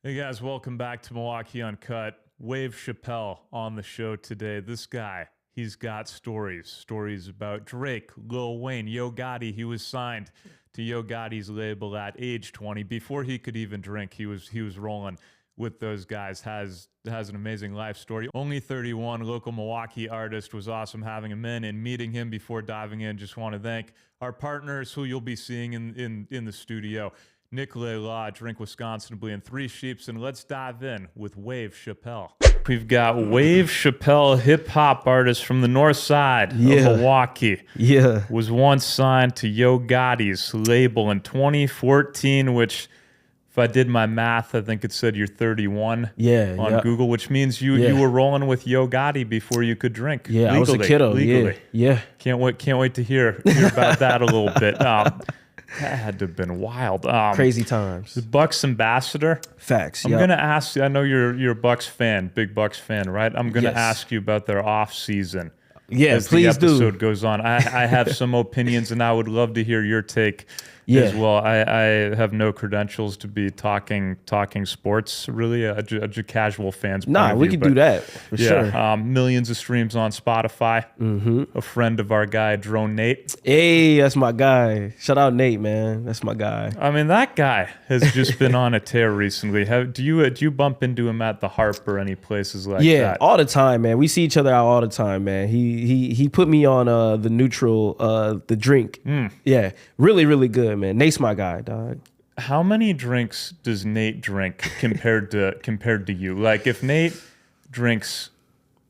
Hey guys, welcome back to Milwaukee Uncut. Wave Chapelle on the show today. This guy, he's got stories about Drake, Lil Wayne, Yo Gotti. He was signed to Yo Gotti's label at age 20. Before he could even drink, he was rolling with those guys. Has an amazing life story. Only 31, local Milwaukee artist. Was awesome having him in and meeting him. Before diving in, just want to thank our partners who you'll be seeing in the studio. Nicolay Law, Drink Wisconsinably, and Three Sheeps, and let's dive in with Wave Chapelle. We've got Wave Chapelle, hip-hop artist from the north side of Milwaukee. Yeah. Was once signed to Yo Gotti's label in 2014, which, if I did my math, I think it said you're 31 on Google, which means you were rolling with Yo Gotti before you could drink. Yeah, legally, I was a kiddo. Legally. Yeah. Can't wait to hear about that a little bit. That had to have been wild. Crazy times. The Bucks ambassador. Facts. I'm gonna ask you. I know you're a Bucks fan, big Bucks fan, right? I'm gonna ask you about their off season. Yeah, as please the episode goes on. I have some opinions, and I would love to hear your take as well. I have no credentials to be talking sports, really, a casual fan's point of we view, could do that for sure. Millions of streams on Spotify. A friend of our guy, Drone Nate. Hey, that's my guy. Shout out Nate, man. That's my guy. I mean, that guy has just been on a tear recently. Do you bump into him at the Harp or any places like that? Yeah, all the time, man. We see each other out all the time, man. He put me on the neutral, the drink. Yeah, really, really good, man. Nate's my guy, dog. How many drinks does Nate drink compared to you? Like, if Nate drinks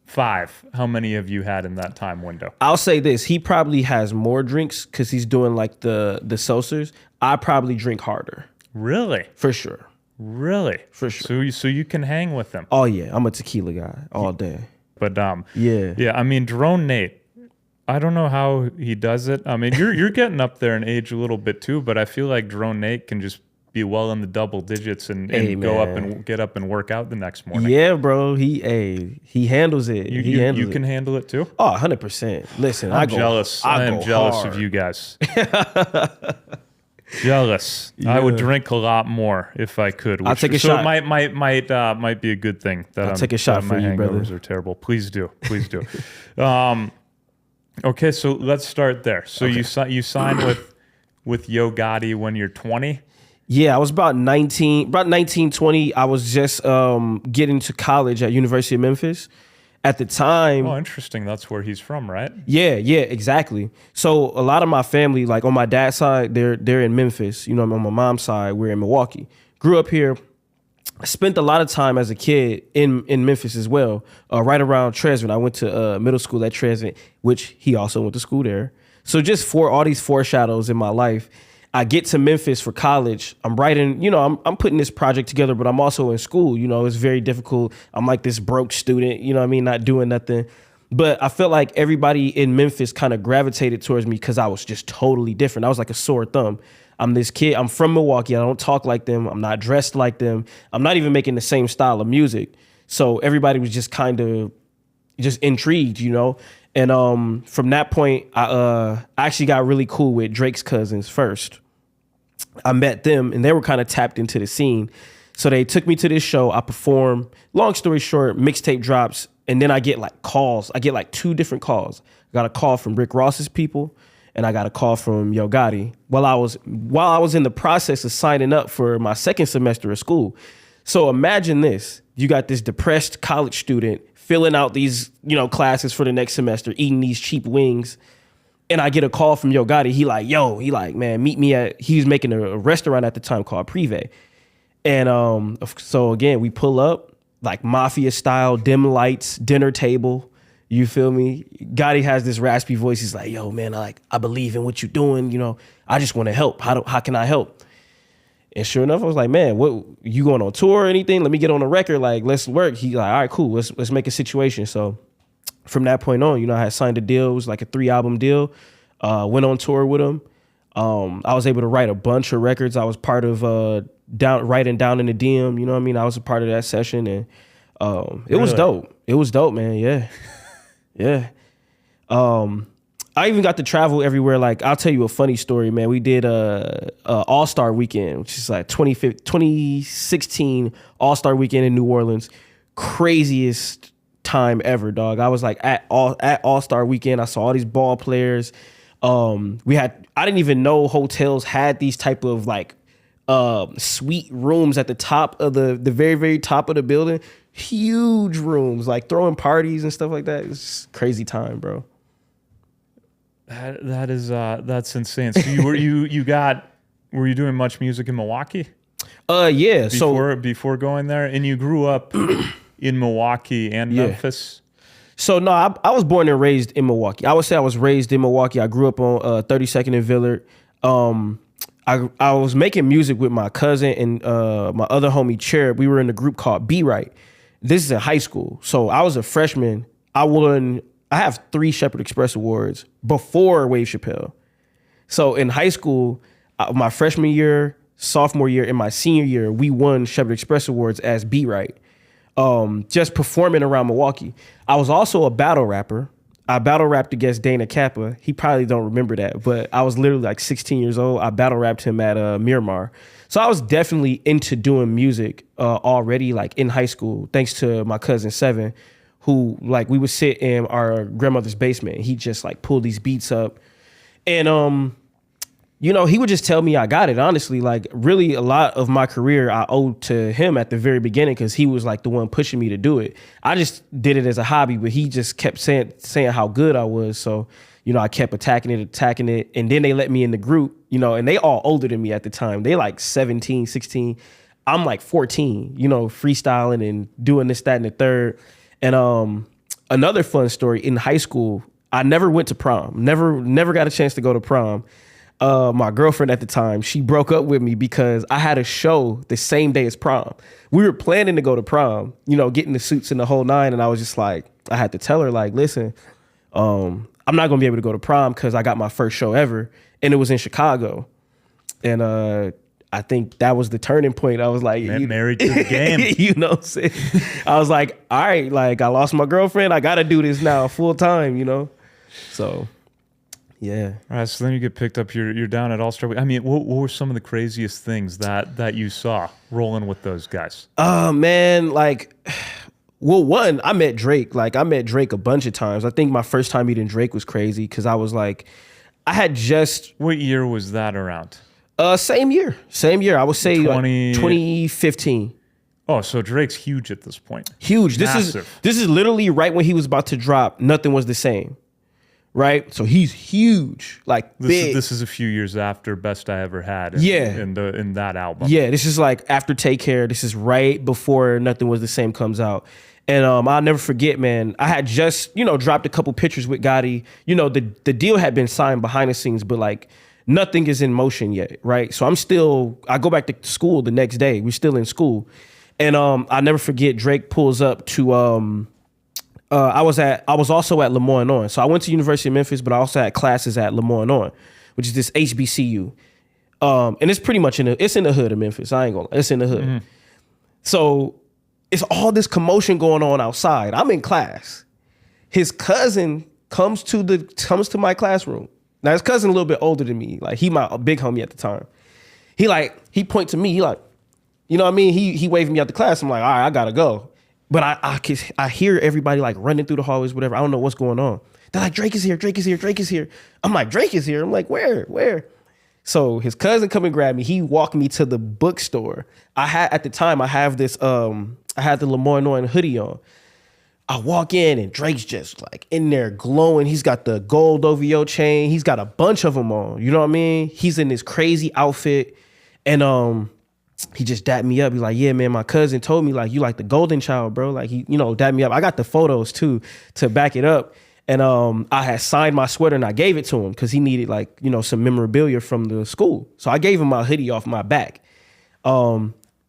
5, how many have you had in that time window? I'll say this: he probably has more drinks because he's doing like the seltzers. I probably drink harder. Really? For sure. Really? For sure. So you can hang with him. Oh yeah, I'm a tequila guy all day. But yeah. I mean, Drone Nate, I don't know how he does it. I mean, you're getting up there in age a little bit too, but I feel like Drone Nate can just be well in the double digits and go up and get up and work out the next morning. Yeah, bro. He handles it. You can handle it too? Oh, 100%. Listen, I'm jealous. I am jealous of you guys. Jealous. Yeah. I would drink a lot more if I could. I'll take a shot. So it might be a good thing that I'll take a shot for you, brother. My hangovers are terrible. Please do. Okay, so let's start there. So you signed with Yo Gotti when you're 20? Yeah, I was about 19, 20. I was just getting to college at University of Memphis. At the time... Oh, interesting. That's where he's from, right? Yeah, exactly. So a lot of my family, like on my dad's side, they're in Memphis. You know, on my mom's side, we're in Milwaukee. Grew up here. Spent a lot of time as a kid in Memphis as well, right around Tresvant. I went to middle school at Tresvant, which he also went to school there. So just all these foreshadows in my life. I get to Memphis for college. I'm writing, I'm putting this project together, but I'm also in school. You know, it's very difficult. I'm like this broke student, you know what I mean, not doing nothing. But I felt like everybody in Memphis kind of gravitated towards me because I was just totally different. I was like a sore thumb. I'm this kid. I'm from Milwaukee. I don't talk like them. I'm not dressed like them. I'm not even making the same style of music. So everybody was just kind of just intrigued, And from that point, I actually got really cool with Drake's cousins first. I met them, and they were kind of tapped into the scene. So they took me to this show. I perform. Long story short, mixtape drops, and then I get like calls. I get like 2 different calls. I got a call from Rick Ross's people, and I got a call from Yo Gotti while I was in the process of signing up for my second semester of school. So imagine this. You got this depressed college student filling out these, classes for the next semester, eating these cheap wings. And I get a call from Yo Gotti. He like, man, meet me at, he was making a restaurant at the time called Privé. And so again, we pull up, like mafia style, dim lights, dinner table. You feel me? Gotti has this raspy voice. He's like, yo, man, I believe in what you're doing. I just want to help. How can I help? And sure enough, I was like, man, what, you going on tour or anything? Let me get on a record. Like, let's work. He like, all right, cool. Let's make a situation. So from that point on, I had signed a deal. It was like a 3-album deal. Went on tour with him. I was able to write a bunch of records. I was part of writing Down in the DM. You know what I mean? I was a part of that session, and it was dope. It was dope, man. Yeah. Yeah. I even got to travel everywhere. Like, I'll tell you a funny story, man. We did a All-Star Weekend, which is like 2016 All-Star Weekend in New Orleans. Craziest time ever, dog. I was like at All-Star Weekend. I saw all these ball players. I didn't even know hotels had these type of like suite rooms at the top of the very, very top of the building. Huge rooms, like throwing parties and stuff like that. It's just crazy time, bro. That's insane. So were you doing much music in Milwaukee? Yeah. Before going there, and you grew up in Milwaukee and Memphis. So no, I was born and raised in Milwaukee. I would say I was raised in Milwaukee. I grew up on 32nd and Villard. I was making music with my cousin and my other homie Cherub. We were in a group called Be Right. This is in high school. So I was a freshman. I have 3 Shepherd Express Awards before Wave Chapelle. So in high school, my freshman year, sophomore year, and my senior year, we won Shepherd Express Awards as Be Right. Just performing around Milwaukee. I was also a battle rapper. I battle rapped against Dana Kappa. He probably don't remember that, but I was literally like 16 years old. I battle rapped him at Miramar. So I was definitely into doing music already, like in high school, thanks to my cousin Seven, who like we would sit in our grandmother's basement. He just like pulled these beats up, and you know, he would just tell me I got it. Honestly, like really a lot of my career I owed to him at the very beginning because he was like the one pushing me to do it. I just did it as a hobby, but he just kept saying how good I was. So, you know, I kept attacking it. And then they let me in the group, you know, and they all older than me at the time. They like 17, 16. I'm like 14, you know, freestyling and doing this, that, and the third. And another fun story, in high school, I never went to prom. Never got a chance to go to prom. My girlfriend at the time, she broke up with me because I had a show the same day as prom. We were planning to go to prom, you know, getting the suits and the whole nine. And I was just like, I had to tell her like, listen, I'm not going to be able to go to prom because I got my first show ever. And it was in Chicago. And I think that was the turning point. I was like, married to the game. You know what I'm saying? I was like, all right, like I lost my girlfriend. I got to do this now full time, you know? So, yeah. All right. So then you get picked up. You're down at All-Star Week. I mean, what were some of the craziest things that you saw rolling with those guys? Man, like, well, one, I met Drake. Like, I met Drake a bunch of times. I think my first time meeting Drake was crazy because I was like, I had just... What year was that around? Same year. I would say 2015. Oh, so Drake's huge at this point. Huge. Massive. This is literally right when he was about to drop Nothing Was the Same. Right? So he's huge. Like big. This is a few years after Best I Ever Had in that album. Yeah, this is like after Take Care. This is right before Nothing Was the Same comes out. And I'll never forget, man, I had just, you know, dropped a couple pictures with Gotti. You know, the deal had been signed behind the scenes, but like nothing is in motion yet, right? So I go back to school the next day. We're still in school. And I'll never forget, Drake pulls up to, I was also at Lemoyne-on. So I went to University of Memphis, but I also had classes at Lemoyne-on, which is this HBCU. And it's pretty much it's in the hood of Memphis. I ain't gonna lie, it's in the hood. Mm-hmm. So it's all this commotion going on outside. I'm in class. His cousin comes to my classroom. Now his cousin a little bit older than me. Like he my big homie at the time. He point to me. He like, you know what I mean? He waving me out the class. I'm like, all right, I gotta go. But I hear everybody like running through the hallways, whatever. I don't know what's going on. They're like, Drake is here. I'm like, Drake is here. I'm like, where? So his cousin come and grab me. He walked me to the bookstore. At the time, I have this, I had the Lemoyne-on hoodie on. I walk in and Drake's just like in there glowing. He's got the gold OVO chain. He's got a bunch of them on. You know what I mean? He's in this crazy outfit. And he just dapped me up. He's like, yeah, man, my cousin told me like you like the golden child, bro. Like he, you know, dapped me up. I got the photos too to back it up. And I had signed my sweater and I gave it to him because he needed like, you know, some memorabilia from the school. So I gave him my hoodie off my back.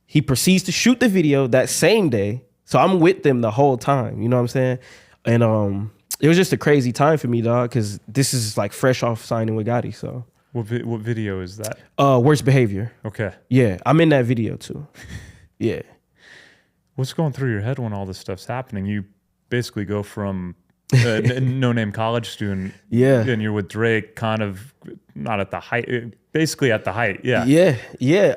He proceeds to shoot the video that same day. So I'm with them the whole time, you know what I'm saying? And it was just a crazy time for me, dog, because this is like fresh off signing with Gotti, so. What video is that? Worst Behavior. Okay. Yeah, I'm in that video too. Yeah. What's going through your head when all this stuff's happening? You basically go from No name college student. Yeah. And you're with Drake, kind of not at the height, basically at the height. Yeah. Yeah.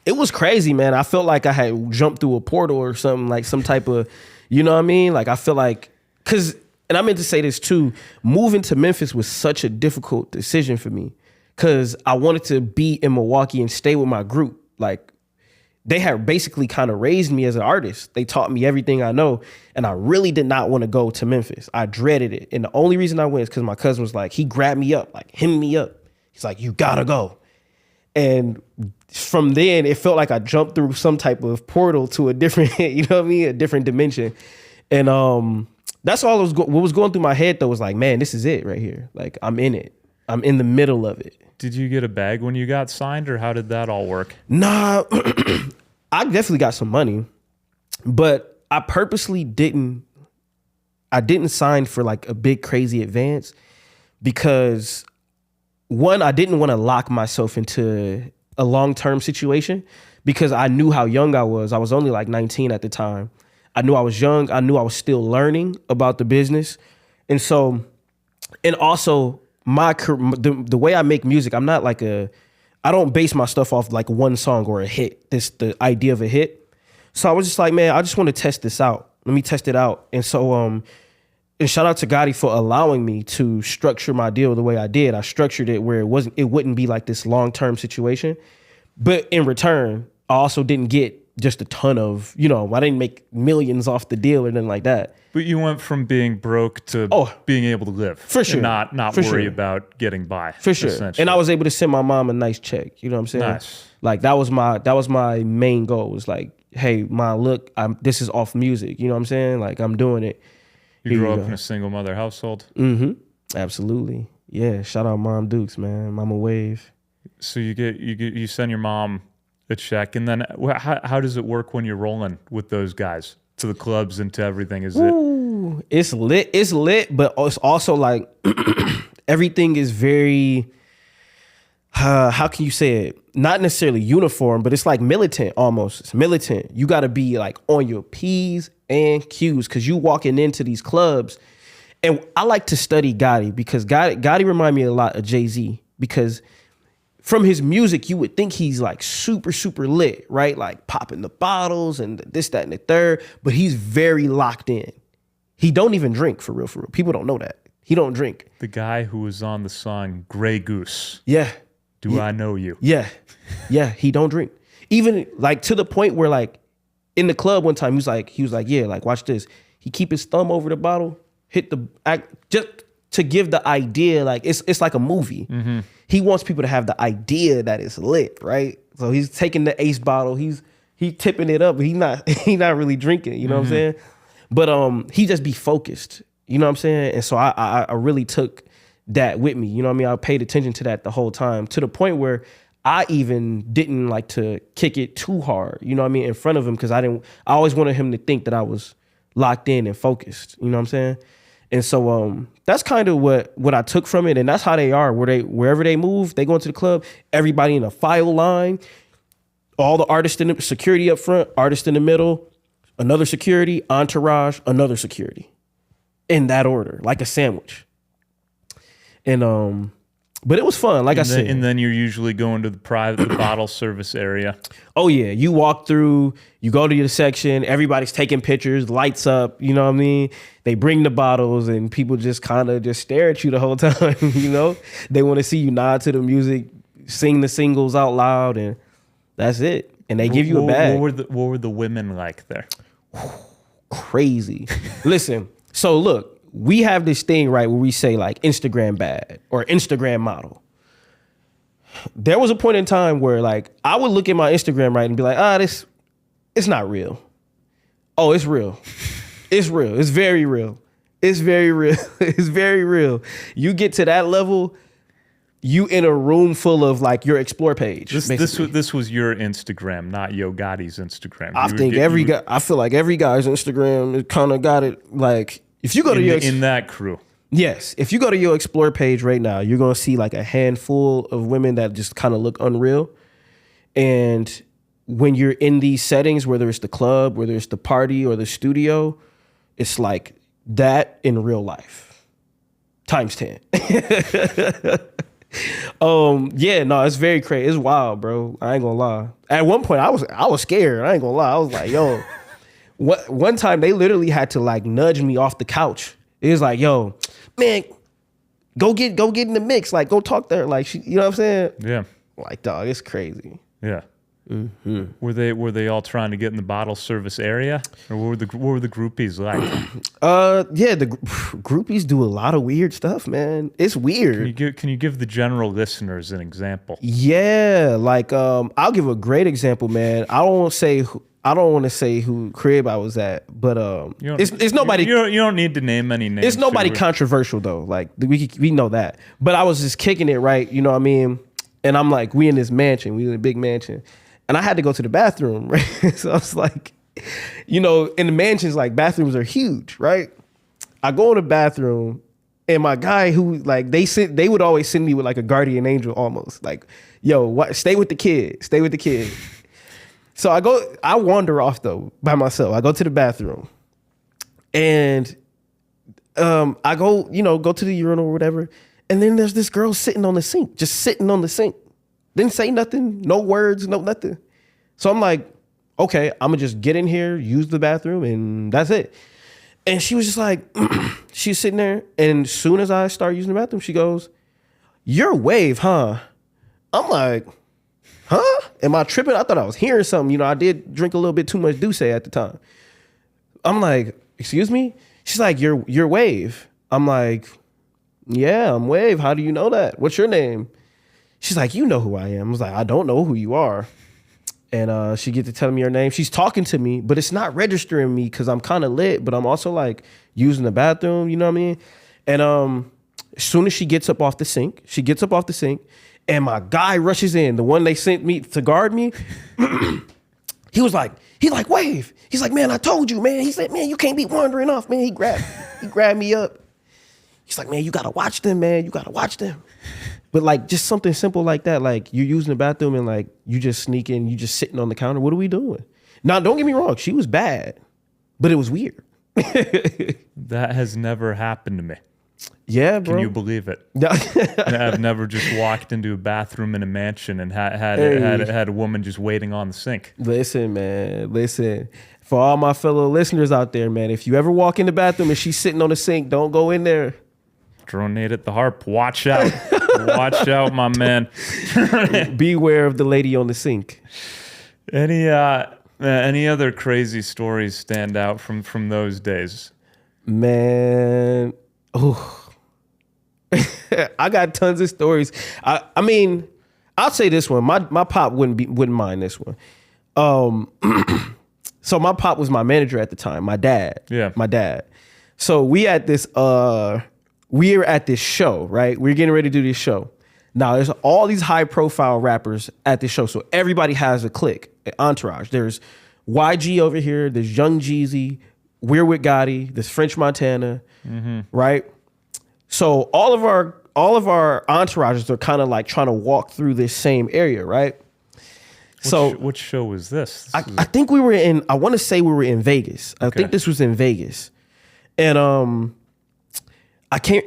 It was crazy, man. I felt like I had jumped through a portal or something, like some type of, you know what I mean? Like I feel like, and I meant to say this too, moving to Memphis was such a difficult decision for me because I wanted to be in Milwaukee and stay with my group. Like they had basically kind of raised me as an artist. They taught me everything I know. And I really did not want to go to Memphis. I dreaded it. And the only reason I went is because my cousin was like, he grabbed me up, like hemmed me up. He's like, you gotta go. And from then it felt like I jumped through some type of portal to a different, you know what I mean? A different dimension. And that's all what was going through my head though was like, man, this is it right here. Like I'm in it. I'm in the middle of it. Did you get a bag when you got signed or how did that all work? Nah, I definitely got some money, but I purposely didn't sign for like a big crazy advance because one, I didn't want to lock myself into a long-term situation because I knew how young I was. I was only like 19 at the time. I knew I was young. I knew I was still learning about the business. And so, and also the way I make music, I'm not like I don't base my stuff off like one song or a hit, the idea of a hit. So I was just like, man, I just want to test this out. Let me test it out. And so, and shout out to Gotti for allowing me to structure my deal the way I did. I structured it where it wouldn't be like this long-term situation. But in return, I also didn't get just a ton of, I didn't make millions off the deal or nothing like that. But you went from being broke to being able to live. For sure. And not worry about getting by. For sure. And I was able to send my mom a nice check. You know what I'm saying? Nice. Like that was my main goal was like, hey, Mom, look, this is off music. You know what I'm saying? Like I'm doing it. You grew up in a single mother household? Mm-hmm. Absolutely. Yeah. Shout out Mom Dukes, man. Mama Wave. So you send your mom a check, and then how does it work when you're rolling with those guys to the clubs and to everything? It's lit, but it's also like everything is very how can you say it? Not necessarily uniform, but it's like militant almost. It's militant. You got to be like on your P's and Q's because you walking into these clubs. And I like to study Gotti because Gotti remind me a lot of Jay-Z because from his music, you would think he's like super, super lit, right? Like popping the bottles and this, that, and the third, but he's very locked in. He don't even drink for real, for real. People don't know that. He don't drink. The guy who was on the song Grey Goose. Yeah. Do I know you? Yeah. Yeah, he don't drink. Even like to the point where like in the club one time, he was like, yeah, like watch this. He keep his thumb over the bottle, hit the act just to give the idea, like it's like a movie. Mm-hmm. He wants people to have the idea that it's lit, right? So he's taking the Ace bottle, he tipping it up, but he not really drinking, you know what I'm saying? But he just be focused, you know what I'm saying? And so I really took that with me, you know what I mean? I paid attention to that the whole time to the point where I even didn't like to kick it too hard, you know what I mean, in front of him because I always wanted him to think that I was locked in and focused, you know what I'm saying? And so that's kind of what I took from it, and that's how they are. Wherever they move, they go into the club, everybody in a file line, all the artists in the security up front, artist in the middle, another security, entourage, another security, in that order, like a sandwich. And but it was fun, like I said. And then you're usually going to the private bottle service area. Oh yeah, you walk through, you go to your section, everybody's taking pictures, lights up, you know what I mean? They bring the bottles and people just kind of just stare at you the whole time, you know? They want to see you nod to the music, sing the singles out loud, and that's it. And they give you a bag. What were the women like there? Crazy. Listen, so look, we have this thing, right, where we say like Instagram bad or Instagram model. There was a point in time where like I would look at my Instagram, right, and be like, it's not real. Oh, it's real. It's real. It's very real. It's very real. It's very real. You get to that level, you in a room full of like your explore page. This was your Instagram, not Yo Gotti's Instagram. I feel like every guy's Instagram kind of got it like. If you go to in that crew, yes. If you go to your explore page right now, you're gonna see like a handful of women that just kind of look unreal. And when you're in these settings, whether it's the club, whether it's the party or the studio, it's like that in real life times 10. Yeah, no, it's very crazy. It's wild, bro. I ain't gonna lie. At one point, I was scared. I ain't gonna lie. I was like, yo. One time they literally had to like nudge me off the couch. It was like, yo, man, go get in the mix. Like, go talk there. Like, you know what I'm saying? Yeah. Like, dog, it's crazy. Yeah. Mm-hmm. Were they all trying to get in the bottle service area, or what were the groupies like? Yeah, the groupies do a lot of weird stuff, man. It's weird. Can you give the general listeners an example? Yeah, like I'll give a great example, man. I don't want to say who crib I was at, but it's nobody. You don't need to name any names. It's nobody controversial though. Like we know that. But I was just kicking it, right? You know what I mean? And I'm like, we in this mansion, we in a big mansion. And I had to go to the bathroom, right? So I was like, you know, in the mansions, like bathrooms are huge, right? I go in the bathroom and my guy who like, they would always send me with like a guardian angel almost. Like, yo, stay with the kid, stay with the kid. So I wander off though by myself. I go to the bathroom and I go to the urinal or whatever. And then there's this girl sitting on the sink, just sitting on the sink. Didn't say nothing, no words, no nothing. So I'm like, okay, I'm gonna just get in here, use the bathroom, and that's it. And she was just like, she's sitting there, and as soon as I start using the bathroom, she goes, "You're wave, huh?" I'm like, huh? Am I tripping? I thought I was hearing something. You know, I did drink a little bit too much Douce at the time. I'm like, excuse me? She's like, you're wave. I'm like, yeah, I'm wave. How do you know that? What's your name? She's like, you know who I am. I was like, I don't know who you are. And she gets to tell me her name. She's talking to me, but it's not registering me because I'm kind of lit, but I'm also like using the bathroom, you know what I mean? And as soon as she gets up off the sink, and my guy rushes in, the one they sent me to guard me. He's like, wave. He's like, man, I told you, man. He said, man, you can't be wandering off, man. He grabbed me up. He's like, man, you gotta watch them, man. You gotta watch them. But like just something simple like that, like you're using the bathroom and like you just sneak in, you just sitting on the counter. What are we doing? Now, don't get me wrong, she was bad, but it was weird. That has never happened to me. Yeah, bro. Can you believe it? I've never just walked into a bathroom in a mansion and had a woman just waiting on the sink. Listen, man, listen. For all my fellow listeners out there, man, if you ever walk in the bathroom and she's sitting on the sink, don't go in there. Dronate at the harp. Watch out. Watch out, my man. Beware of the lady on the sink. Any other crazy stories stand out from those days? Man, oh, I got tons of stories. I mean, I'll say this one. My pop wouldn't mind this one. So my pop was my manager at the time. My dad. Yeah. My dad. So we at this we're at this show, right? We're getting ready to do this show. Now, there's all these high-profile rappers at this show, so everybody has a clique, an entourage. There's YG over here, there's Young Jeezy, we're with Gotti, there's French Montana, right? So all of our entourages are kind of like trying to walk through this same area, right? Which show was this? I think we were in, I want to say we were in Vegas. I think this was in Vegas. And I can't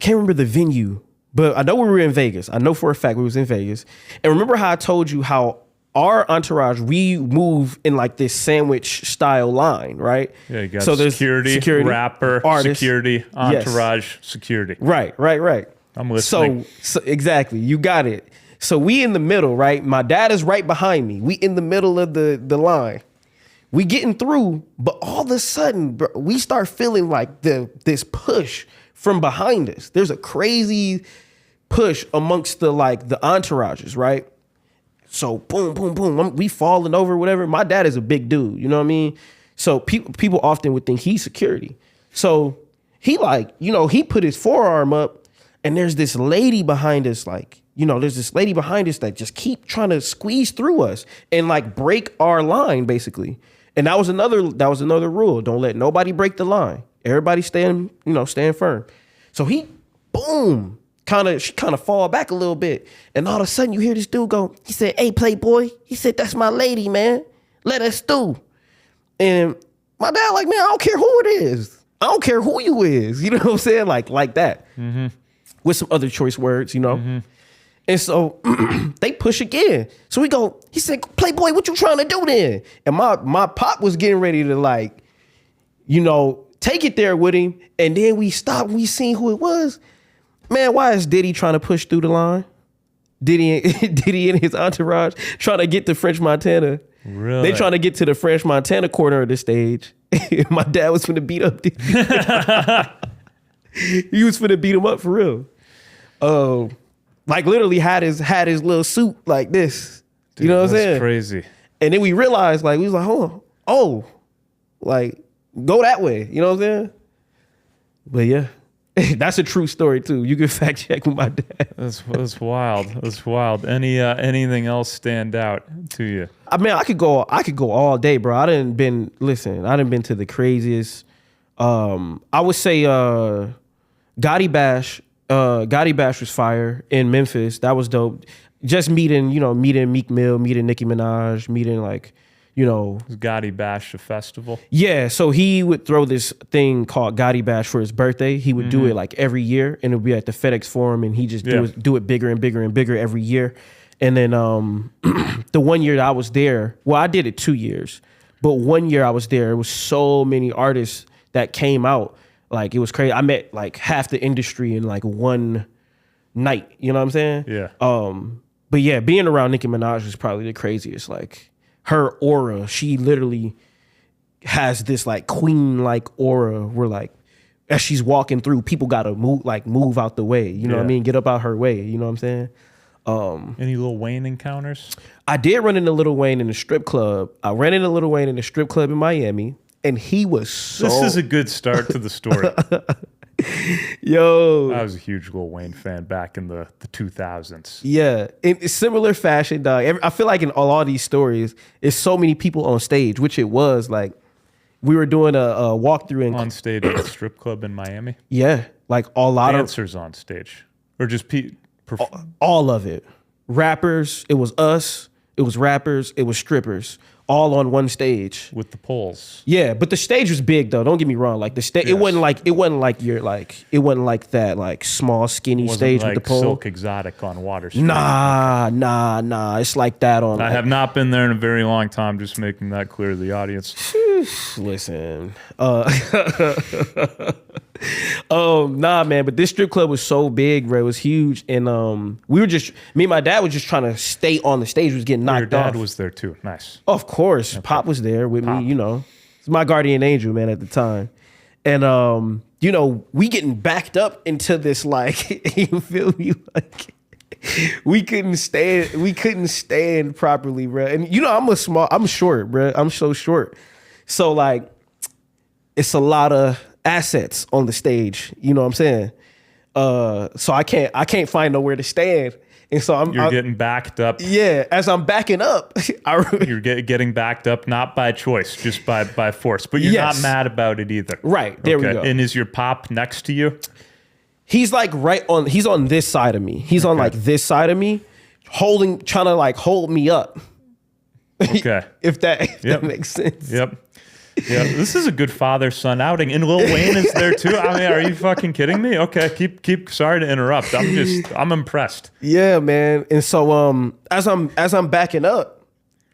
remember the venue, but I know we were in Vegas. I know for a fact we was in Vegas. And remember how I told you how our entourage, we move in like this sandwich style line, right? Yeah, you got security, rapper, artist, security, entourage, security. Right. I'm listening. So exactly, you got it. So we in the middle, right? My dad is right behind me. We in the middle of the line. We getting through, but all of a sudden, bro, we start feeling like this push from behind us. There's a crazy push amongst the entourages, right? So boom, boom, boom. We falling over, whatever. My dad is a big dude, you know what I mean? So people often would think he's security. So he he put his forearm up, and there's this lady behind us, that just keep trying to squeeze through us and like break our line, basically. And that was another rule. Don't let nobody break the line. Everybody stand firm. So he, boom, kind of fall back a little bit. And all of a sudden you hear this dude go, he said, "Hey, Playboy," he said, "that's my lady, man. Let us through." And my dad like, "Man, I don't care who it is. I don't care who you is. You know what I'm saying? Like that. With some other choice words, you know? And so they push again. So we go, he said, Playboy, what you trying to do then? And my pop was getting ready to like, you know, take it there with him. And then we stopped and we seen who it was. Man, why is Diddy trying to push through the line? Diddy and his entourage trying to get to French Montana. Really? They trying to get to the French Montana corner of the stage. My dad was finna beat up Diddy. He was finna beat him up for real. Like literally had his little suit like this. Dude, you know what I'm that's saying? Crazy. And then we realized, like, we was like, oh, like, go that way. You know what I'm saying? But yeah, that's a true story too. You can fact check with my dad. That's wild. That's wild. Anything else stand out to you? I mean, I could go all day, bro. I done been to the craziest. I would say Gotti Bash. Gotti Bash was fire in Memphis. That was dope. Just meeting Meek Mill, meeting Nicki Minaj, meeting like, you know. Was Gotti Bash a festival? Yeah, so he would throw this thing called Gotti Bash for his birthday. He would do it like every year, and it would be at the FedEx Forum, and he just do it bigger and bigger and bigger every year. And then the 1 year that I was there, well, I did it 2 years, but 1 year I was there, it was so many artists that came out. Like, it was crazy. I met like half the industry in like one night. You know what I'm saying? Yeah. But yeah, being around Nicki Minaj is probably the craziest. Like, her aura, she literally has this like queen-like aura where like, as she's walking through, people gotta move out the way. You know what I mean? Get up out her way. You know what I'm saying? Any Lil Wayne encounters? I did run into Lil Wayne in a strip club. I ran into Lil Wayne in a strip club in Miami. And he was so... This is a good start to the story. Yo. I was a huge Lil Wayne fan back in the 2000s. Yeah. In similar fashion, dog. I feel like in all these stories, it's so many people on stage, which it was. Like, we were doing a walkthrough. On stage at a strip club in Miami? Yeah. Like, dancers on stage? Or just all of it. Rappers. It was us. It was rappers. It was strippers. All on one stage with the poles. Yeah, but the stage was big though. Don't get me wrong. Like the stage, it wasn't like that like small skinny stage like with the pole. Silk Exotic on Water Street. Nah. It's like that on. I have not been there in a very long time. Just making that clear to the audience. Listen, nah, man. But this strip club was so big, bro. It was huge, and me and my dad was just trying to stay on the stage. We was getting knocked off. Your dad was there too. Nice. Of course, okay. Pop was there with me. You know, it's my guardian angel, man, at the time, and you know, we getting backed up into this like, you feel me, like. We couldn't stand properly, bro. And you know, I'm short, bro. I'm so short. So like, it's a lot of assets on the stage. You know what I'm saying? So I can't find nowhere to stand. And so I'm getting backed up. Yeah, as I'm backing up, you're getting backed up not by choice, just by force. But you're not mad about it either. Right, there we go. And is your pop next to you? He's like he's on this side of me. He's on like this side of me, trying to like hold me up. Okay. if that makes sense. Yep. Yeah, this is a good father-son outing. And Lil Wayne is there too. I mean, are you fucking kidding me? Okay, keep sorry to interrupt. I'm impressed. Yeah, man. And so as I'm backing up,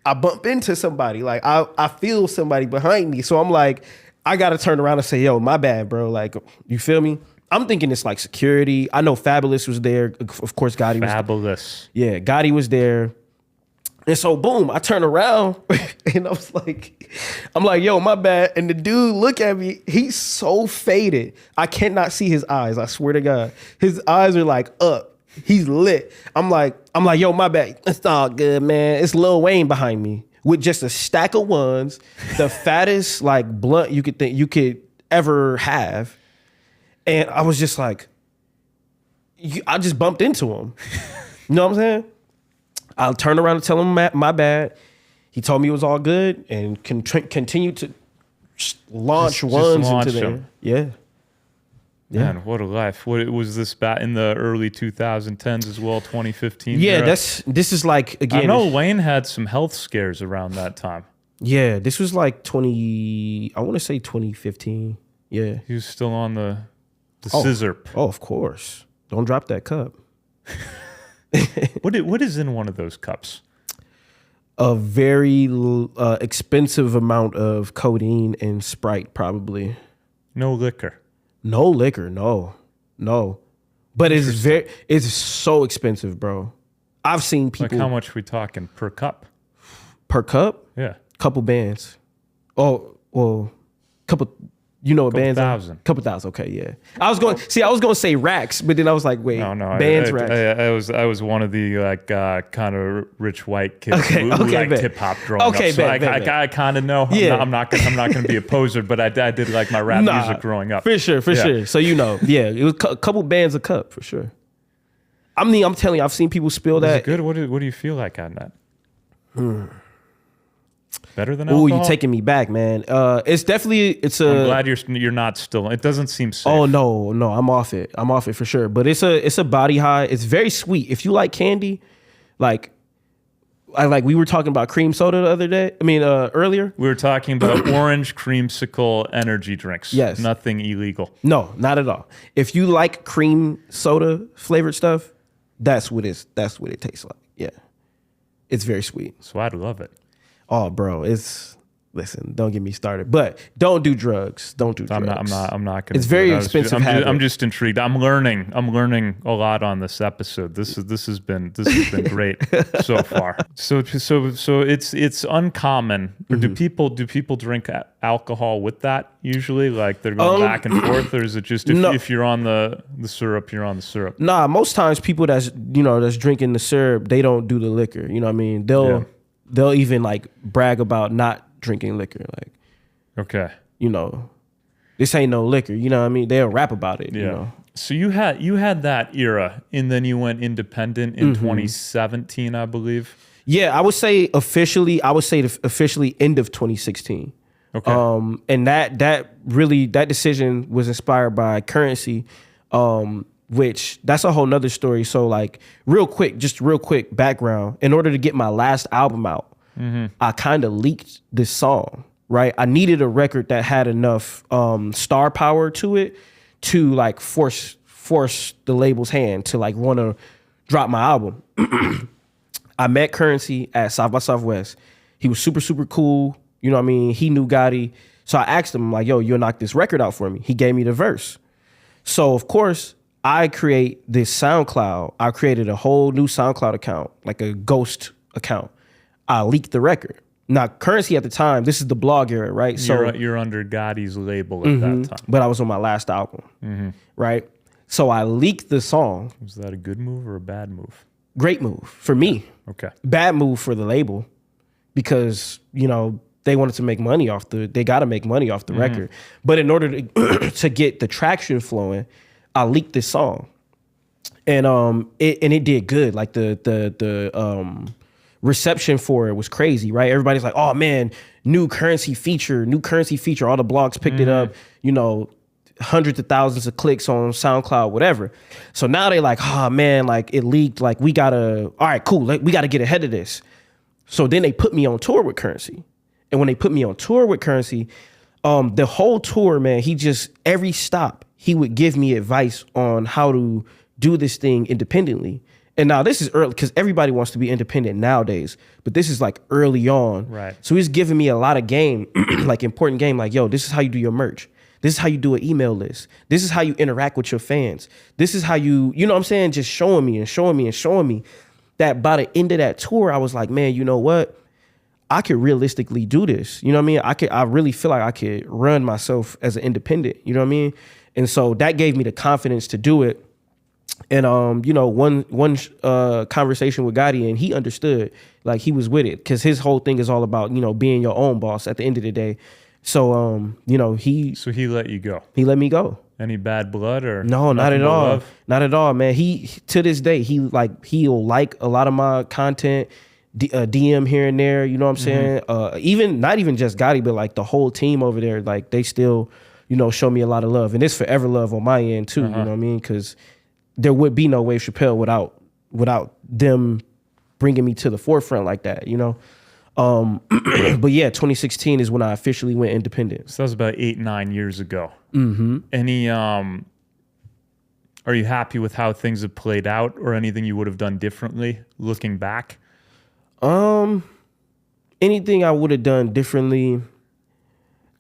I bump into somebody. Like I feel somebody behind me. So I'm like, I gotta turn around and say, yo, my bad, bro. Like, you feel me? I'm thinking it's like security. I know Fabulous was there. Of course, Gotti was Fabulous. Yeah, Gotti was there. And so boom, I turn around and I'm like, yo, my bad. And the dude look at me, he's so faded. I cannot see his eyes. I swear to God. His eyes are like up. He's lit. I'm like, yo, my bad. It's all good, man. It's Lil Wayne behind me with just a stack of ones, the fattest like blunt you could ever have. And I was just like, I just bumped into him. You know what I'm saying? I'll turn around and tell him my bad. He told me it was all good and continued to launch ones into there. Yeah. Man, what a life. What was this back in the early 2010s as well, 2015? Yeah, this is like, again. I know Wayne had some health scares around that time. Yeah, this was like I want to say 2015. Yeah. He was still on the Oh. scissor. Oh, of course. Don't drop that cup. What is in one of those cups? A very expensive amount of codeine and Sprite, probably. No liquor. No liquor, no. But it's so expensive, bro. I've seen people. Like how much we talking per cup? Per cup? Yeah. Couple bands. Oh, well, couple. You know what bands thousand. are? Couple thousand. Okay, yeah. I was going to say racks, but then I was like, wait, No. bands, racks. I was one of the like kind of rich white kids Okay, who okay, liked hip hop growing up. So I kind of know. Yeah. I'm not gonna be a poser, but I did like my rap music growing up. For sure. So yeah, it was a couple bands a cup for sure. I'm telling you, I've seen people spill Is that. it good? What do you feel like on that? Better than Oh, alcohol? you're taking me back, man. It's definitely I'm glad you're not still. It doesn't seem safe. Oh no, I'm off it. I'm off it for sure. But it's a body high. It's very sweet. If you like candy, like we were talking about cream soda the other day. Earlier. We were talking about orange creamsicle energy drinks. Yes. Nothing illegal. No, not at all. If you like cream soda flavored stuff, that's what it tastes like. Yeah. It's very sweet. So I'd love it. Oh, bro, listen, don't get me started. But don't do drugs. Don't do drugs. I'm not gonna. It's very expensive habit. I'm just intrigued. I'm learning a lot on this episode. This has been great so far. So it's uncommon. Or do people drink alcohol with that usually? Like they're going back and forth, or is it just if you're on the syrup, you're on the syrup? Nah, most times people that's drinking the syrup, they don't do the liquor. You know what I mean? They'll even like brag about not drinking liquor. Like, okay, this ain't no liquor. You know what I mean? They'll rap about it. Yeah. You know? So you had that era, and then you went independent in 2017, I believe. Yeah, I would say officially end of 2016. Okay. And that decision was inspired by Currency, which that's a whole nother story. So like real quick background. In order to get my last album out, I kind of leaked this song, right? I needed a record that had enough star power to it to like force the label's hand to like want to drop my album. I met Currency at South by Southwest. He was super, super cool. You know what I mean? He knew Gotti. So I asked him like, yo, you'll knock this record out for me. He gave me the verse. So of course, I create this SoundCloud. I created a whole new SoundCloud account, like a ghost account. I leaked the record. Now, Currency at the time, this is the blog era, right? So you're under Gotti's label at that time. But I was on my last album, right? So I leaked the song. Was that a good move or a bad move? Great move for me. Okay. Bad move for the label because, they wanted to make money they got to make money off the record. But in order to get the traction flowing, I leaked this song, and it did good. Like the reception for it was crazy, right? Everybody's like, "Oh man, new currency feature." All the blogs picked it up. Hundreds of thousands of clicks on SoundCloud, whatever. So now they're like, "Oh man, like it leaked. Like we gotta get ahead of this." So then they put me on tour with Currency, and when they put me on tour with Currency, the whole tour, man, every stop, he would give me advice on how to do this thing independently. And now this is early because everybody wants to be independent nowadays, but this is like early on. Right. So he's giving me a lot of game, like important game, like, yo, this is how you do your merch. This is how you do an email list. This is how you interact with your fans. This is how you know what I'm saying? Just showing me that by the end of that tour, I was like, man, you know what? I could realistically do this. You know what I mean? I really feel like I could run myself as an independent. You know what I mean? And so that gave me the confidence to do it. And one conversation with Gotti, and he understood, like he was with it, because his whole thing is all about being your own boss at the end of the day. So he let you go. He let me go. Any bad blood or no? Not at all. Love? Not at all, man. He to this day he'll like a lot of my content. DM here and there, you know what I'm saying? Even not even just Gotti, but like the whole team over there, like they still, show me a lot of love, and it's forever love on my end too. You know what I mean? Because there would be no Wave Chapelle without them bringing me to the forefront like that. But yeah, 2016 is when I officially went independent. So that was about 8-9 years ago. Any are you happy with how things have played out, or anything you would have done differently looking back? Anything I would have done differently,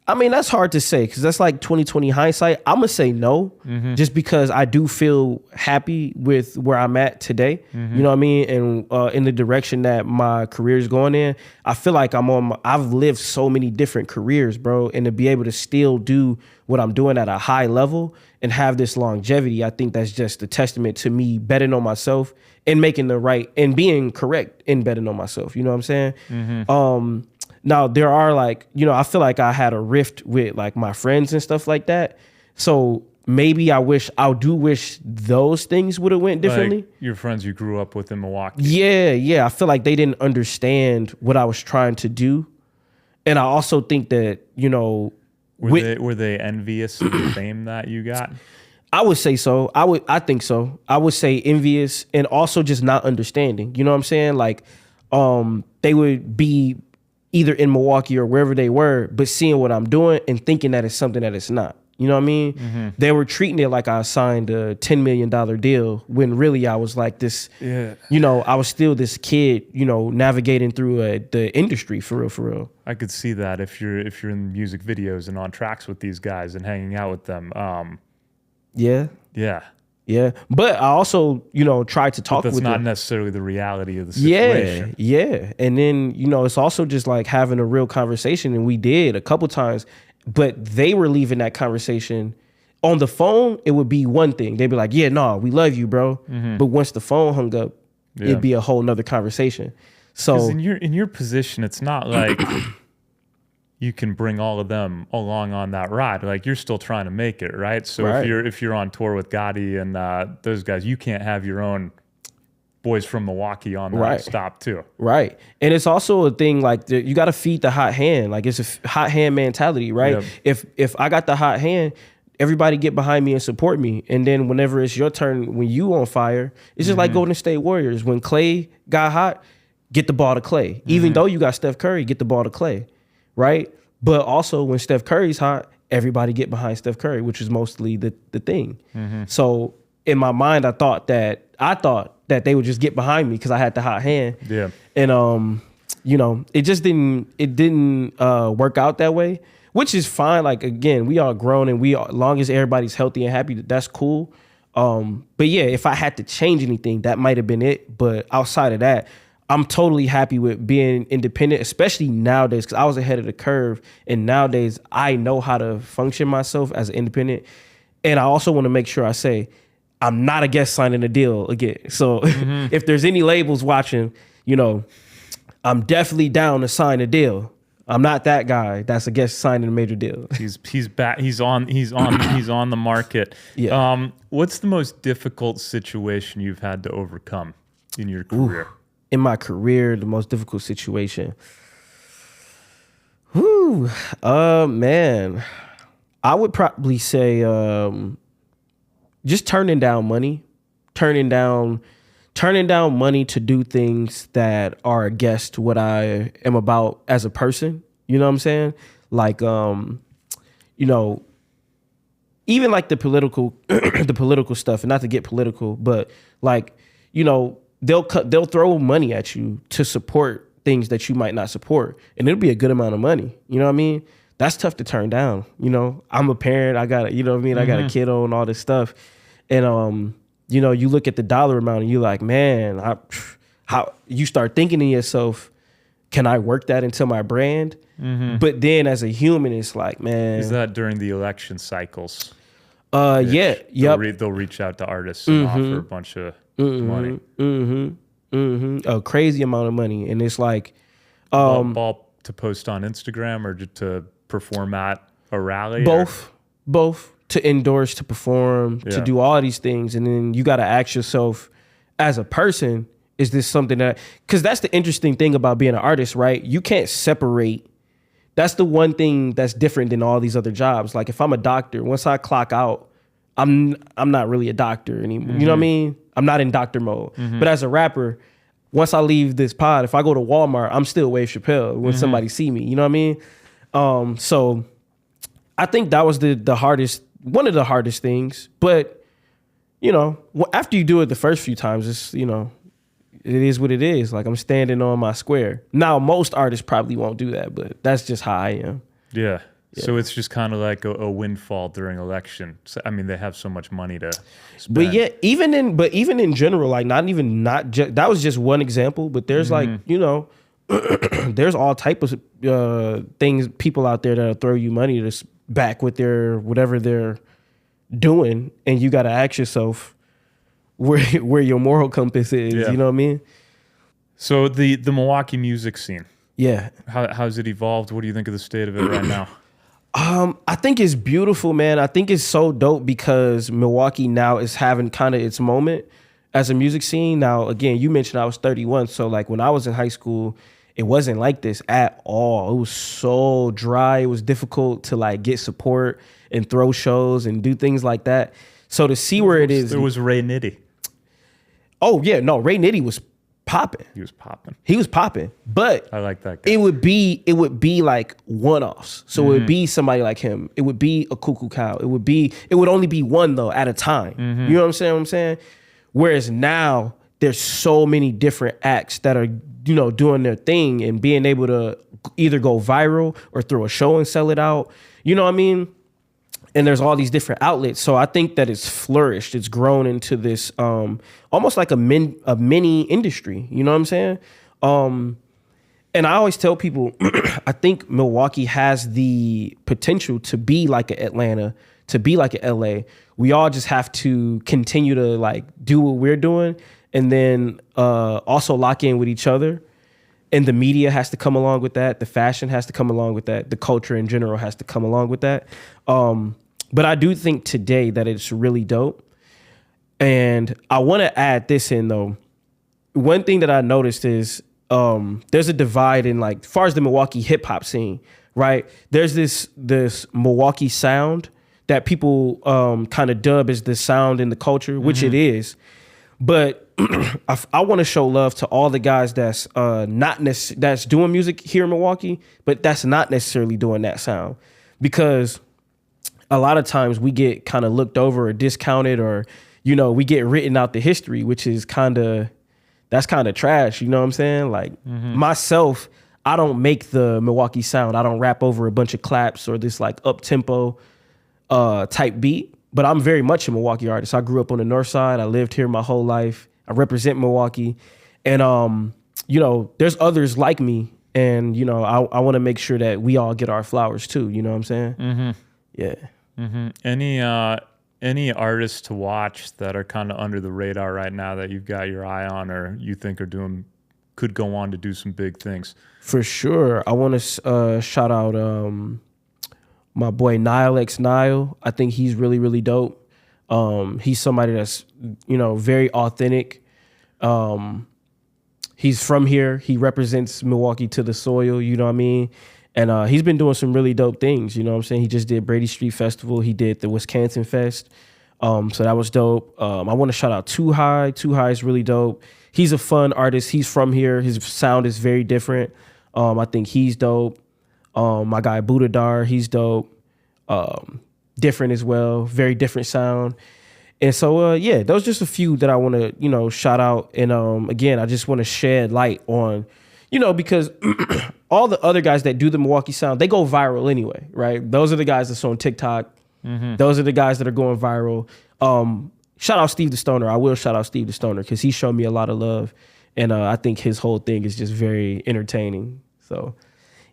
I mean, that's hard to say because that's like 2020 hindsight. I'm gonna say no, just because I do feel happy with where I'm at today. You know what I mean, and in the direction that my career is going in. I feel like I've lived so many different careers, bro, and to be able to still do what I'm doing at a high level and have this longevity, I think that's just a testament to me betting on myself and making the right and being correct in betting on myself. You know what I'm saying? Now there are like, you know, I feel like I had a rift with like my friends and stuff like that. So maybe I do wish those things would have went differently. Like your friends you grew up with in Milwaukee. Yeah. I feel like they didn't understand what I was trying to do. And I also think that, you know, were they envious of the fame that you got? I would say so. I think so. I would say envious and also just not understanding. You know what I'm saying? Like, they would be either in Milwaukee or wherever they were, but seeing what I'm doing and thinking that it's something that it's not. You know what I mean? They were treating it like I signed a $10 million deal when really I was like this, you know, I was still this kid, you know, navigating through the industry for real. I could see that if you're in music videos and on tracks with these guys and hanging out with them. Yeah. But I also, you know, tried to talk with them. That's not necessarily the reality of the situation. Yeah. And then, you know, it's also just like having a real conversation, and we did a couple times, but they were leaving that conversation on the phone. It would be one thing. They'd be like, yeah, no, we love you, bro. But once the phone hung up, it'd be a whole nother conversation. So in your position, it's not like you can bring all of them along on that ride. Like, you're still trying to make it, right? So if you're on tour with Gotti and those guys, you can't have your own boys from Milwaukee on that stop too. Right. And it's also a thing like you got to feed the hot hand. Like, it's a hot hand mentality, right? Yep. If I got the hot hand, everybody get behind me and support me. And then whenever it's your turn, when you on fire, it's just like Golden State Warriors. When Clay got hot, get the ball to Clay. Even though you got Steph Curry, get the ball to Clay. Right? But also when Steph Curry's hot, everybody get behind Steph Curry, which is mostly the thing. So in my mind, I thought that they would just get behind me because I had the hot hand. Yeah. And you know, it didn't work out that way, which is fine. Like, again, we are grown, and long as everybody's healthy and happy, that's cool. But yeah, if I had to change anything, that might have been it. But outside of that, I'm totally happy with being independent, especially nowadays, because I was ahead of the curve. And nowadays, I know how to function myself as an independent. And I also want to make sure I say, I'm not against signing a deal again. So if there's any labels watching, you know, I'm definitely down to sign a deal. I'm not that guy that's against signing a major deal. He's back. He's on the market. Yeah. What's the most difficult situation you've had to overcome in your career? In my career, the most difficult situation. Man, I would probably say just turning down money to do things that are against what I am about as a person. You know what I'm saying? Like, you know, even like the political stuff, and not to get political, but like, you know, they'll throw money at you to support things that you might not support, and it'll be a good amount of money. You know what I mean? That's tough to turn down. You know, I'm a parent. I got, you know what I mean? I got a kiddo and all this stuff. And, you know, you look at the dollar amount and you're like, man, how you start thinking to yourself, can I work that into my brand? But then as a human, it's like, man. Is that during the election cycles? Yeah. They'll reach out to artists and offer a bunch of money. A crazy amount of money. And it's like, ball to post on Instagram or just to perform at a rally? Both. To endorse, to perform, to do all these things. And then you got to ask yourself, as a person, is this something that, because that's the interesting thing about being an artist, right? You can't separate. That's the one thing that's different than all these other jobs. Like, if I'm a doctor, once I clock out, I'm not really a doctor anymore. You know what I mean? I'm not in doctor mode. But as a rapper, once I leave this pod, if I go to Walmart, I'm still Wave Chapelle when somebody see me. You know what I mean? So I think that was the hardest, one of the hardest things. But, you know, after you do it the first few times, it's, you know, it is what it is. Like, I'm standing on my square. Now, most artists probably won't do that, but that's just how I am. Yeah. So it's just kind of like a windfall during election. So, I mean, they have so much money to spend. But yeah, even in general, like that was just one example, but there's like, you know, there's all type of things, people out there that'll throw you money to back with their whatever they're doing, and you got to ask yourself where your moral compass is. You know what I mean? So the Milwaukee music scene. Yeah. How's it evolved? What do you think of the state of it right now? I think it's beautiful, man. I think it's so dope because Milwaukee now is having kind of its moment as a music scene. Now, again, you mentioned I was 31. So like when I was in high school, it wasn't like this at all. It was so dry. It was difficult to like get support and throw shows and do things like that. So to see where it is. There was Ray Nitty. Oh, yeah. No, Ray Nitty was popping. He was popping. But I like that guy. It would be like one-offs. So it would be somebody like him. It would be a Cuckoo Cow. It would only be one though at a time. You know what I'm saying? Whereas now there's so many different acts that are, you know, doing their thing and being able to either go viral or throw a show and sell it out. You know what I mean? And there's all these different outlets. So I think that it's flourished. It's grown into this almost like a mini industry. You know what I'm saying? And I always tell people, I think Milwaukee has the potential to be like an Atlanta, to be like an LA. We all just have to continue to like do what we're doing and then also lock in with each other. And the media has to come along with that. The fashion has to come along with that. The culture in general has to come along with that. But I do think today that it's really dope. And I want to add this in though. One thing that I noticed is there's a divide in like, as far as the Milwaukee hip hop scene, right? There's this Milwaukee sound that people kind of dub as the sound in the culture, which it is. But I want to show love to all the guys that's that's doing music here in Milwaukee, but that's not necessarily doing that sound, because a lot of times we get kind of looked over or discounted, or, you know, we get written out the history, which is that's kind of trash. You know what I'm saying? Like myself, I don't make the Milwaukee sound. I don't rap over a bunch of claps or this like up tempo type beat. But I'm very much a Milwaukee artist. I grew up on the north side. I lived here my whole life. I represent Milwaukee. And, you know, there's others like me. And, you know, I want to make sure that we all get our flowers too. You know what I'm saying? Yeah. Any artists to watch that are kind of under the radar right now that you've got your eye on or you think could go on to do some big things? For sure. I want to shout out my boy Nile X Nile. I think he's really, really dope. He's somebody that's, you know, very authentic. He's from here. He represents Milwaukee to the soil, you know what I mean? And he's been doing some really dope things, you know what I'm saying? He just did Brady Street Festival. He did the Wisconsin Fest. So that was dope. I want to shout out Too High. Too High is really dope. He's a fun artist. He's from here. His sound is very different. I think he's dope. My guy Budadar, he's dope. Different as well. Very different sound. And so, yeah, those are just a few that I want to, you know, shout out. And again, I just want to shed light on, you know, because all the other guys that do the Milwaukee sound, they go viral anyway, right? Those are the guys that's on TikTok. Those are the guys that are going viral. Shout out Steve the Stoner. I will shout out Steve the Stoner because he showed me a lot of love. And I think his whole thing is just very entertaining. So,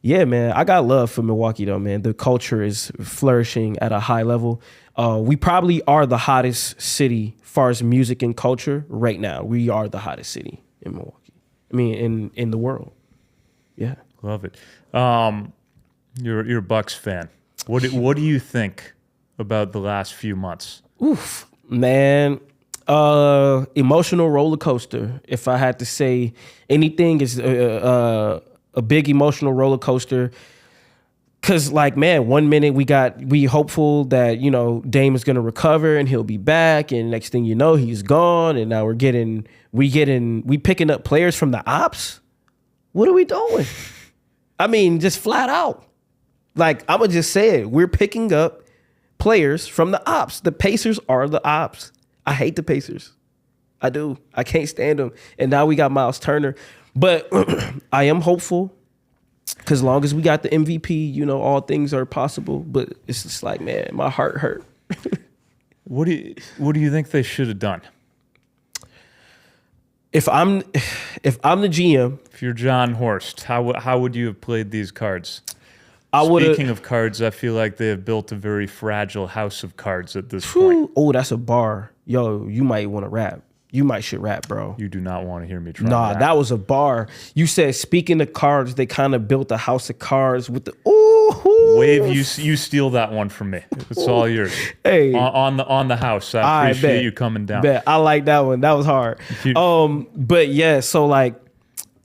yeah, man, I got love for Milwaukee, though, man. The culture is flourishing at a high level. We probably are the hottest city as far as music and culture right now. We are the hottest city in Milwaukee. I mean, in the world. Yeah. Love it. You're a Bucks fan. What do you think about the last few months? Oof, man. Emotional roller coaster. If I had to say anything, is a big emotional roller coaster. Cause like, man, 1 minute we hopeful that, you know, Dame is gonna recover and he'll be back, and next thing you know, he's gone, and now we picking up players from the ops. What are we doing? I mean, just flat out. Like, I'ma just say it. We're picking up players from the ops. The Pacers are the ops. I hate the Pacers. I do. I can't stand them. And now we got Miles Turner. But I am hopeful. Because as long as we got the MVP, you know, all things are possible. But it's just like, man, my heart hurt. What do you think they should have done? If I'm the GM, if you're John Horst, how would you have played these cards? Speaking of cards, I feel like they have built a very fragile house of cards at this point. Oh, that's a bar. Yo, you might want to rap. You might should rap, bro. You do not want to hear me try. Nah, rap. that was a bar. You said, speaking of cards, they kind of built a house of cards with the ooh. Wave, you steal that one from me. It's all yours. Hey, on the house. I appreciate you coming down. Bet. I like that one. That was hard. But yeah, so like,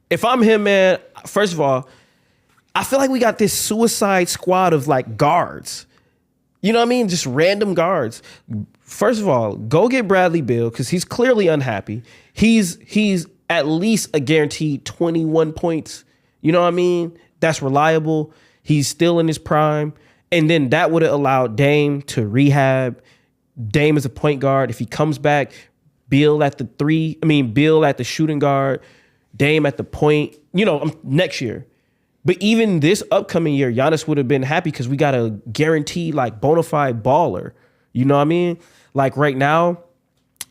if I'm him, man, first of all, I feel like we got this suicide squad of like guards. You know what I mean? Just random guards. First of all, go get Bradley Beal because he's clearly unhappy. He's at least a guaranteed 21 points. You know what I mean? That's reliable. He's still in his prime. And then that would have allowed Dame to rehab. Dame is a point guard. If he comes back, Beal at the shooting guard, Dame at the point, you know, next year. But even this upcoming year, Giannis would have been happy because we got a guaranteed, like, bona fide baller. You know what I mean? Like, right now,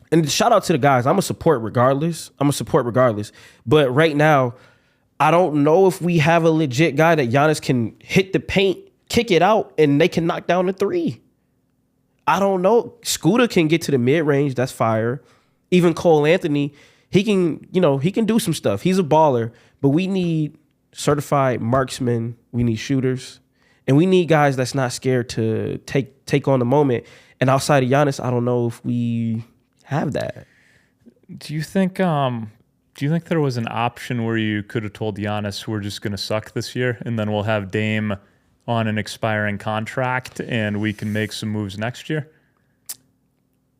and shout out to the guys. I'm going to support regardless. But right now, I don't know if we have a legit guy that Giannis can hit the paint, kick it out, and they can knock down the three. I don't know. Scooter can get to the mid-range. That's fire. Even Cole Anthony, he can do some stuff. He's a baller. But we need certified marksmen. We need shooters. And we need guys that's not scared to take on the moment. And outside of Giannis, I don't know if we have that. Do you think there was an option where you could have told Giannis we're just going to suck this year and then we'll have Dame on an expiring contract and we can make some moves next year?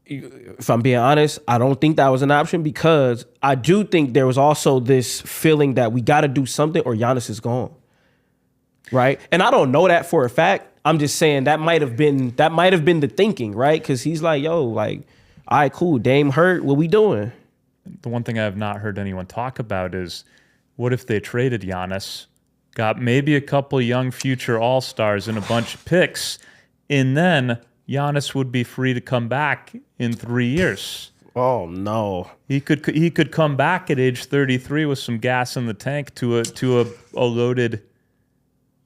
If I'm being honest, I don't think that was an option because I do think there was also this feeling that we got to do something or Giannis is gone. Right? And I don't know that for a fact. I'm just saying that might have been the thinking, right? Because he's like, yo, like, all right, cool. Dame hurt. What we doing? The one thing I have not heard anyone talk about is what if they traded Giannis, got maybe a couple young future all-stars and a bunch of picks, and then Giannis would be free to come back in 3 years. Oh no. He could come back at age 33 with some gas in the tank to a loaded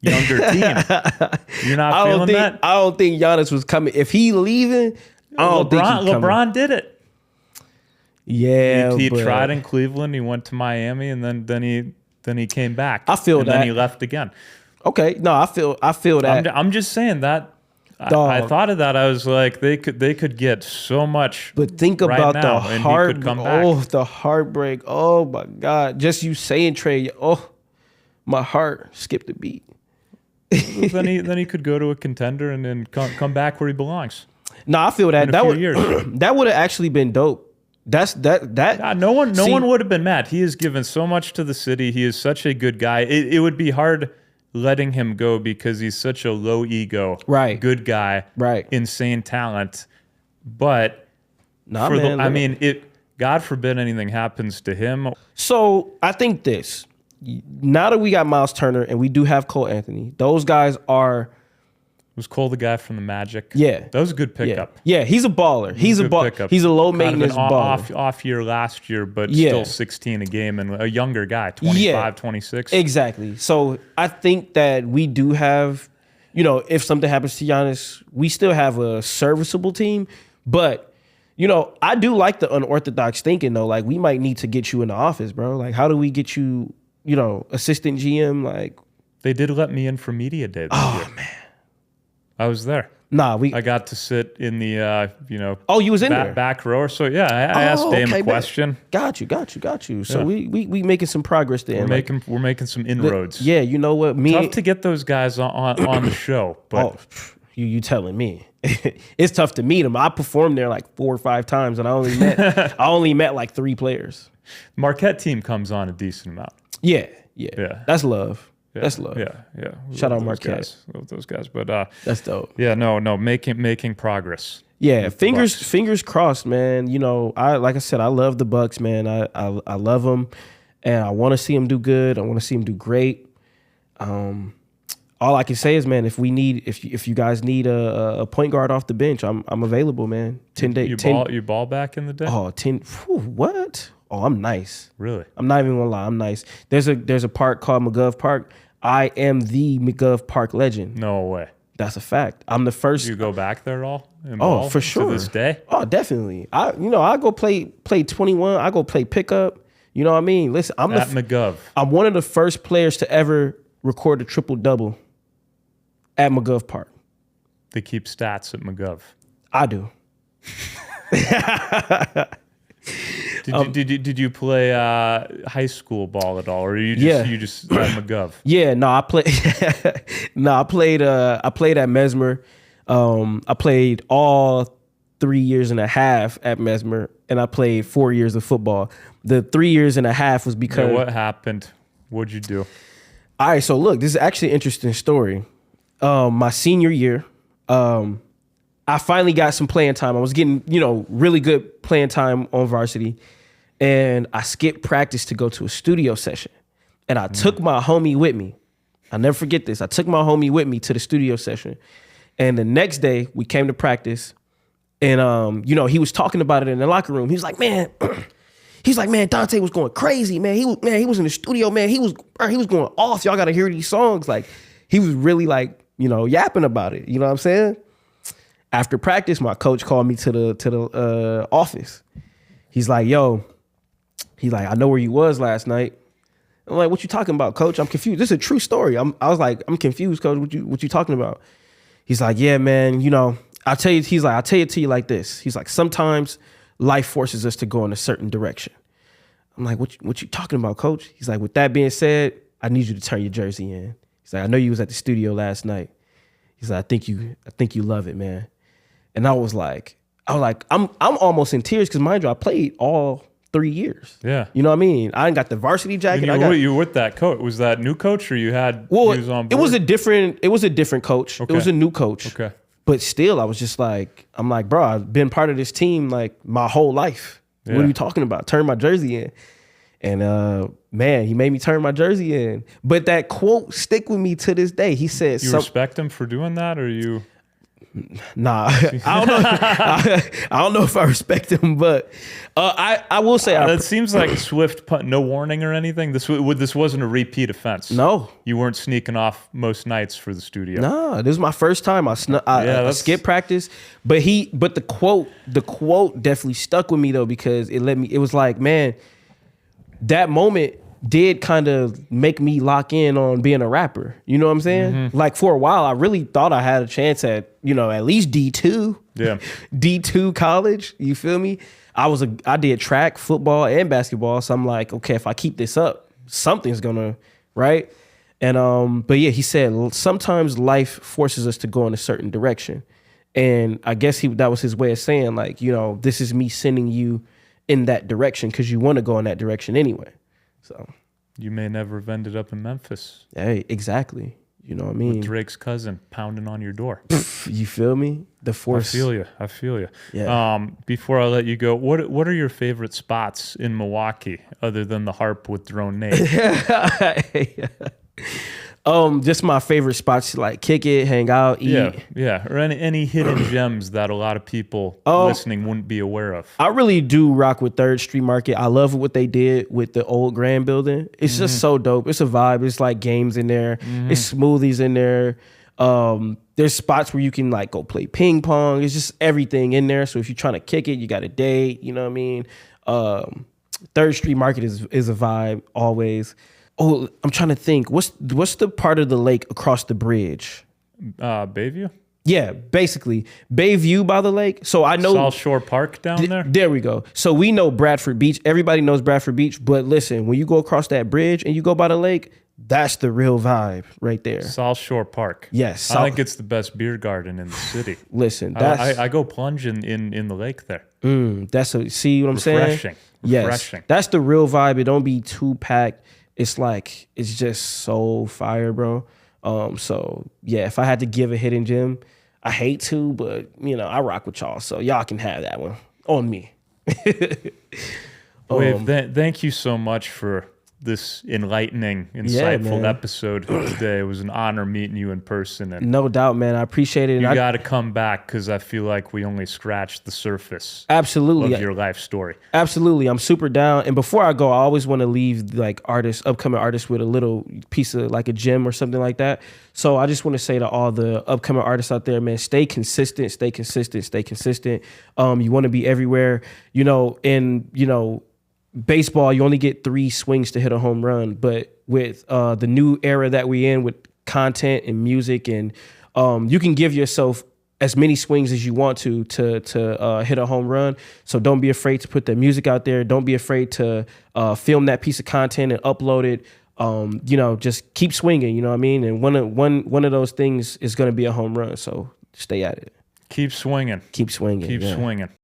younger team. You're not feeling that? I don't think Giannis was coming. If he leaving, I don't think he's coming. LeBron did it. Yeah, he tried in Cleveland. He went to Miami, and then he came back. I feel and that. Then he left again. Okay, no, I feel that. I'm just saying that. I thought of that. I was like, they could get so much. But think right about now, the and heart. he could come back. Oh, the heartbreak. Oh my God! Just you saying trade. Oh, my heart skipped a beat. then he could go to a contender and then come back where he belongs. No, I feel that that would that would have actually been dope. No one would have been mad. He has given so much to the city. He is such a good guy. It would be hard letting him go because he's such a low ego, right? Good guy, right? Insane talent, but man, God forbid anything happens to him. So I think this. Now that we got Miles Turner and we do have Cole Anthony, those guys are. Was Cole the guy from the Magic? Yeah, that was a good pickup. Yeah, he's a baller. He's a baller. He's a low maintenance baller. Off year last year, but still 16 a game and a younger guy, 25, 26. Exactly. So I think that we do have, if something happens to Giannis, we still have a serviceable team. But I do like the unorthodox thinking though. Like we might need to get you in the office, bro. Like how do we get you? Assistant GM, like they did let me in for media day this year. Man, I was there. Nah, I got to sit in the, Oh, you was in there. back row. So yeah, I asked Dame a question. Got you. So we making some progress there. We're making some inroads. Yeah, you know what? Tough to get those guys on the show, but you telling me it's tough to meet them. I performed there like 4 or 5 times, and I only met like 3 players. Marquette team comes on a decent amount. Yeah. That's love. Yeah, that's love. Yeah. Shout out Marquette. Love those guys. But that's dope. Yeah, no, making progress. Yeah, fingers crossed, man. You know, like I said, I love the Bucks, man. I love them, and I want to see them do good. I want to see them do great. All I can say is, man, if you guys need a point guard off the bench, I'm available, man. 10 days. You ball back in the day? Oh, 10. What? Oh, I'm nice. Really? I'm not even gonna lie. I'm nice. There's a park called McGov Park. I am the McGov Park legend. No way. That's a fact. I'm the first. You go back there at all? Oh, for sure. To this day? Oh, definitely. I go play 21. I go play pickup. You know what I mean? Listen, McGov. I'm one of the first players to ever record a triple-double at McGov Park. They keep stats at McGov. I do. Did you play high school ball at all, or you just at McGov? Yeah, no, I played at Mesmer. I played all 3 years and a half at Mesmer, and I played 4 years of football. The 3 years and a half was because what happened? What'd you do? All right, so look, this is actually an interesting story. My senior year, I finally got some playing time. I was getting, really good playing time on varsity. And I skipped practice to go to a studio session. And I took my homie with me. I'll never forget this. I took my homie with me to the studio session. And the next day, we came to practice. And, he was talking about it in the locker room. He was like, man, Dante was going crazy, man. He was in the studio, man. He was going off. Y'all got to hear these songs. Like, he was really like, yapping about it. You know what I'm saying? After practice, my coach called me to the office. He's like, I know where you was last night. I'm like, what you talking about, coach? I'm confused. This is a true story. I was like, I'm confused, coach. What you talking about? He's like, yeah, man, I'll tell you it to you like this. He's like, sometimes life forces us to go in a certain direction. I'm like, what you talking about, coach? He's like, with that being said, I need you to turn your jersey in. He's like, I know you was at the studio last night. He's like, I think you love it, man. And I was like, I'm almost in tears because, mind you, I played all 3 years. Yeah. You know what I mean? I ain't got the varsity jacket. You were with that coach. Was that new coach or you had he was on board? It was a different coach. Okay. It was a new coach. Okay. But still, I was just like, bro, I've been part of this team like my whole life. Yeah. What are you talking about? Turn my jersey in. And man, he made me turn my jersey in. But that quote stick with me to this day. He said, "You respect him for doing that, or you?" Nah, I don't know. I don't know if I respect him, but I will say that seems like swift punt, no warning or anything. This wasn't a repeat offense. No, you weren't sneaking off most nights for the studio. No, this was my first time. I skipped practice, but the quote definitely stuck with me though because it was like, man, that moment did kind of make me lock in on being a rapper. You know what I'm saying? Mm-hmm. Like for a while, I really thought I had a chance at, at least D2. Yeah. D2 college. You feel me? I did track, football, and basketball. So I'm like, okay, if I keep this up, something's gonna, right? And but yeah, he said sometimes life forces us to go in a certain direction. And I guess that was his way of saying, like, this is me sending you in that direction because you want to go in that direction anyway. So you may never have ended up in Memphis. Hey, exactly. You know what I mean? With Drake's cousin pounding on your door. You feel me? The force. I feel you. Yeah. Before I let you go, what are your favorite spots in Milwaukee other than the harp with your own name? Just my favorite spots to like kick it, hang out, eat. Yeah. Or any hidden gems that a lot of people listening wouldn't be aware of. I really do rock with 3rd Street Market. I love what they did with the old Grand Building. It's just so dope. It's a vibe. It's like games in there. It's smoothies in there. There's spots where you can like go play ping pong. It's just everything in there. So if you're trying to kick it, you got a date. You know what I mean? 3rd Street Market is a vibe always. Oh, I'm trying to think. What's the part of the lake across the bridge? Bayview? Yeah, basically Bayview by the lake. So I know South Shore Park down there. There we go. So we know Bradford Beach. Everybody knows Bradford Beach. But listen, when you go across that bridge and you go by the lake, that's the real vibe right there. South Shore Park. Yes. I think it's the best beer garden in the city. Listen, that's I go plunging in the lake there. See what I'm saying? Refreshing. Yes. That's the real vibe. It don't be too packed. It's just so fire, bro. So yeah, if I had to give a hidden gem, I hate to, but I rock with y'all, so y'all can have that one on me. Wave, thank you so much for this enlightening, insightful episode today. It was an honor meeting you in person. And no doubt, man. I appreciate it. You got to come back because I feel like we only scratched the surface. Absolutely. Of your life story. Absolutely. I'm super down. And before I go, I always want to leave upcoming artists with a little piece of like a gem or something like that. So I just want to say to all the upcoming artists out there, man, stay consistent, stay consistent, stay consistent. You want to be everywhere, baseball, you only get 3 swings to hit a home run, but with the new era that we in with content and music, and you can give yourself as many swings as you want to hit a home run. So don't be afraid to put the music out there. Don't be afraid to film that piece of content and upload it. Just keep swinging. You know what I mean? And one of those things is going to be a home run. So stay at it. Keep swinging. Keep swinging. Keep swinging.